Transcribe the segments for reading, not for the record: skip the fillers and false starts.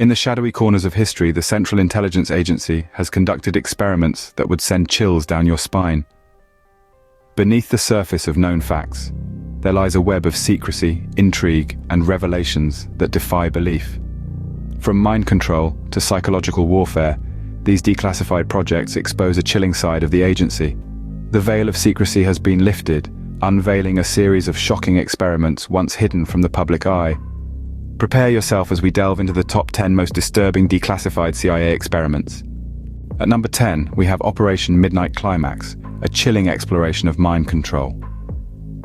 In the shadowy corners of history, the Central Intelligence Agency has conducted experiments that would send chills down your spine. Beneath the surface of known facts, there lies a web of secrecy, intrigue, and revelations that defy belief. From mind control to psychological warfare, these declassified projects expose a chilling side of the agency. The veil of secrecy has been lifted, unveiling a series of shocking experiments once hidden from the public eye. Prepare yourself as we delve into the top 10 most disturbing declassified CIA experiments. At number 10, we have Operation Midnight Climax, a chilling exploration of mind control.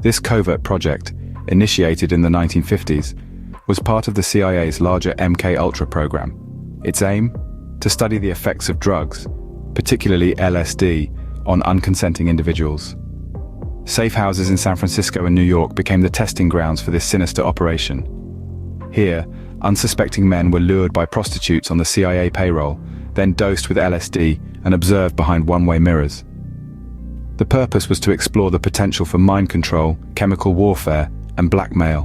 This covert project, initiated in the 1950s, was part of the CIA's larger MK-Ultra program. Its aim? To study the effects of drugs, particularly LSD, on unconsenting individuals. Safe houses in San Francisco and New York became the testing grounds for this sinister operation. Here, unsuspecting men were lured by prostitutes on the CIA payroll, then dosed with LSD and observed behind one-way mirrors. The purpose was to explore the potential for mind control, chemical warfare, and blackmail.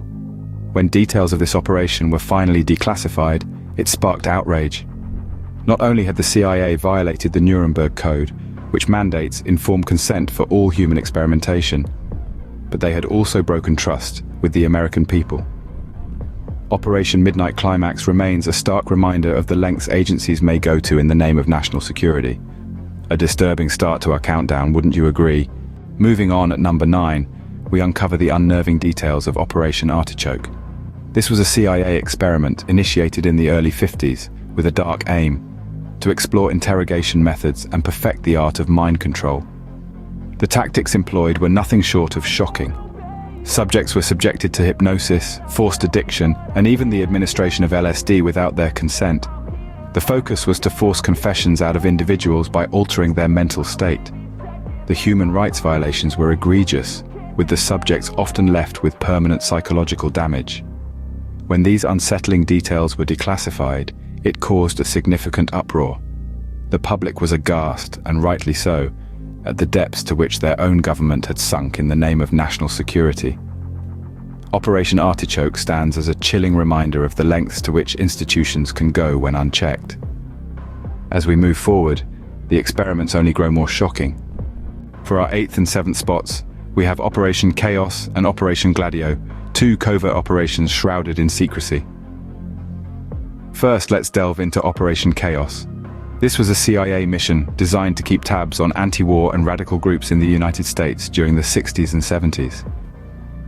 When details of this operation were finally declassified, it sparked outrage. Not only had the CIA violated the Nuremberg Code, which mandates informed consent for all human experimentation, but they had also broken trust with the American people. Operation Midnight Climax remains a stark reminder of the lengths agencies may go to in the name of national security. A disturbing start to our countdown, wouldn't you agree? Moving on at number 9, we uncover the unnerving details of Operation Artichoke. This was a CIA experiment initiated in the early 50s with a dark aim: to explore interrogation methods and perfect the art of mind control. The tactics employed were nothing short of shocking. Subjects were subjected to hypnosis, forced addiction, and even the administration of LSD without their consent. The focus was to force confessions out of individuals by altering their mental state. The human rights violations were egregious, with the subjects often left with permanent psychological damage. When these unsettling details were declassified, it caused a significant uproar. The public was aghast, and rightly so, at the depths to which their own government had sunk in the name of national security. Operation Artichoke stands as a chilling reminder of the lengths to which institutions can go when unchecked. As we move forward, the experiments only grow more shocking. For our 8th and 7th spots, we have Operation Chaos and Operation Gladio, two covert operations shrouded in secrecy. First, let's delve into Operation Chaos. This was a CIA mission designed to keep tabs on anti-war and radical groups in the United States during the 60s and 70s.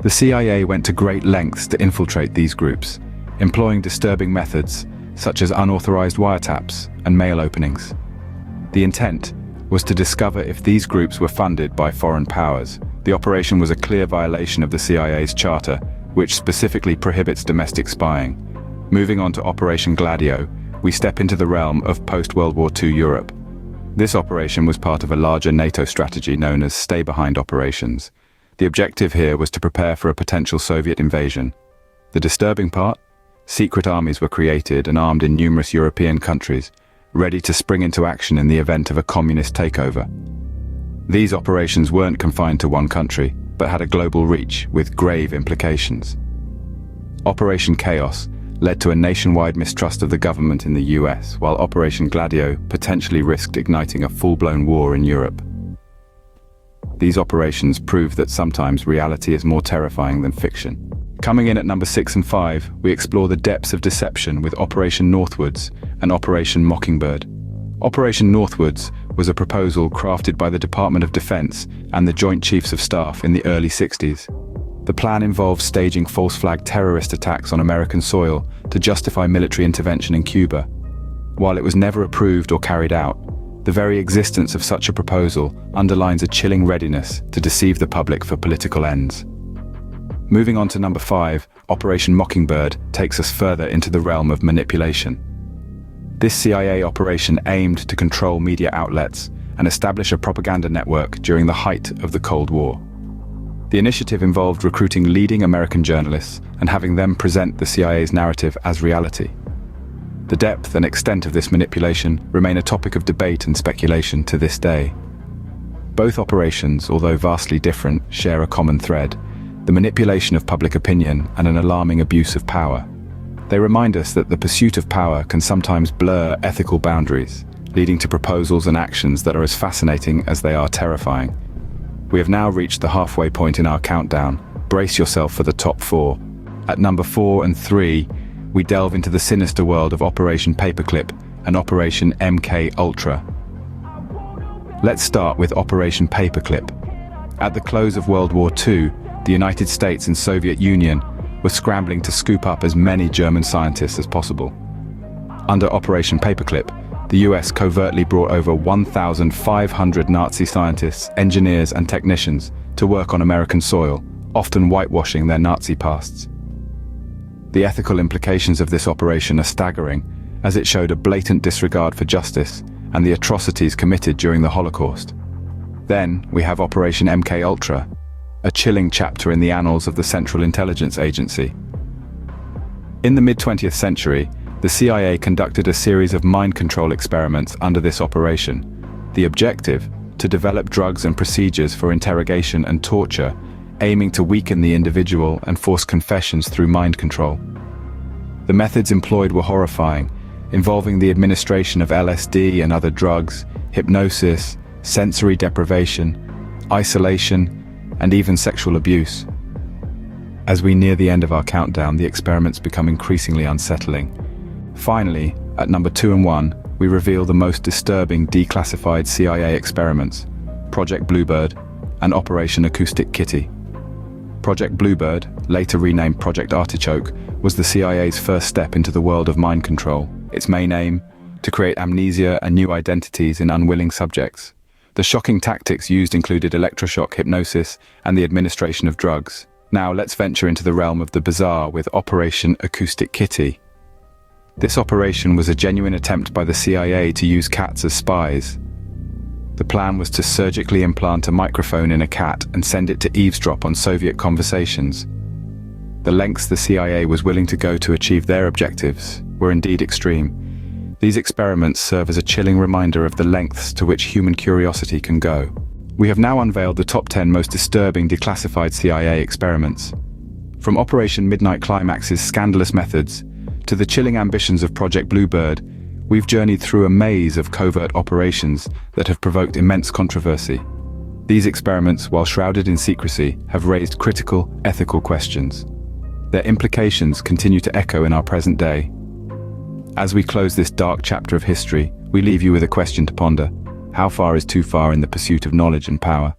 The CIA went to great lengths to infiltrate these groups, employing disturbing methods such as unauthorized wiretaps and mail openings. The intent was to discover if these groups were funded by foreign powers. The operation was a clear violation of the CIA's charter, which specifically prohibits domestic spying. Moving on to Operation Gladio, we step into the realm of post-World War II Europe. This operation was part of a larger NATO strategy known as stay-behind operations. The objective here was to prepare for a potential Soviet invasion. The disturbing part? Secret armies were created and armed in numerous European countries, ready to spring into action in the event of a communist takeover. These operations weren't confined to one country, but had a global reach with grave implications. Operation Chaos led to a nationwide mistrust of the government in the US, while Operation Gladio potentially risked igniting a full-blown war in Europe. These operations prove that sometimes reality is more terrifying than fiction. Coming in at number 6 and 5, we explore the depths of deception with Operation Northwoods and Operation Mockingbird. Operation Northwoods was a proposal crafted by the Department of Defense and the Joint Chiefs of Staff in the early 60s. The plan involved staging false-flag terrorist attacks on American soil to justify military intervention in Cuba. While it was never approved or carried out, the very existence of such a proposal underlines a chilling readiness to deceive the public for political ends. Moving on to number 5, Operation Mockingbird takes us further into the realm of manipulation. This CIA operation aimed to control media outlets and establish a propaganda network during the height of the Cold War. The initiative involved recruiting leading American journalists and having them present the CIA's narrative as reality. The depth and extent of this manipulation remain a topic of debate and speculation to this day. Both operations, although vastly different, share a common thread: the manipulation of public opinion and an alarming abuse of power. They remind us that the pursuit of power can sometimes blur ethical boundaries, leading to proposals and actions that are as fascinating as they are terrifying. We have now reached the halfway point in our countdown. Brace yourself for the top 4. At number 4 and 3, we delve into the sinister world of Operation Paperclip and Operation MK Ultra. Let's start with Operation Paperclip. At the close of World War II, the United States and Soviet Union were scrambling to scoop up as many German scientists as possible. Under Operation Paperclip, the US covertly brought over 1,500 Nazi scientists, engineers, and technicians to work on American soil, often whitewashing their Nazi pasts. The ethical implications of this operation are staggering, as it showed a blatant disregard for justice and the atrocities committed during the Holocaust. Then we have Operation MK Ultra, a chilling chapter in the annals of the Central Intelligence Agency. In the mid-20th century, the CIA conducted a series of mind control experiments under this operation. The objective, to develop drugs and procedures for interrogation and torture, aiming to weaken the individual and force confessions through mind control. The methods employed were horrifying, involving the administration of LSD and other drugs, hypnosis, sensory deprivation, isolation, and even sexual abuse. As we near the end of our countdown, the experiments become increasingly unsettling. Finally, at number 2 and 1, we reveal the most disturbing declassified CIA experiments, Project Bluebird and Operation Acoustic Kitty. Project Bluebird, later renamed Project Artichoke, was the CIA's first step into the world of mind control. Its main aim, to create amnesia and new identities in unwilling subjects. The shocking tactics used included electroshock hypnosis and the administration of drugs. Now let's venture into the realm of the bizarre with Operation Acoustic Kitty. This operation was a genuine attempt by the CIA to use cats as spies. The plan was to surgically implant a microphone in a cat and send it to eavesdrop on Soviet conversations. The lengths the CIA was willing to go to achieve their objectives were indeed extreme. These experiments serve as a chilling reminder of the lengths to which human curiosity can go. We have now unveiled the top 10 most disturbing declassified CIA experiments. From Operation Midnight Climax's scandalous methods to the chilling ambitions of Project Bluebird, we've journeyed through a maze of covert operations that have provoked immense controversy. These experiments, while shrouded in secrecy, have raised critical, ethical questions. Their implications continue to echo in our present day. As we close this dark chapter of history, we leave you with a question to ponder. How far is too far in the pursuit of knowledge and power?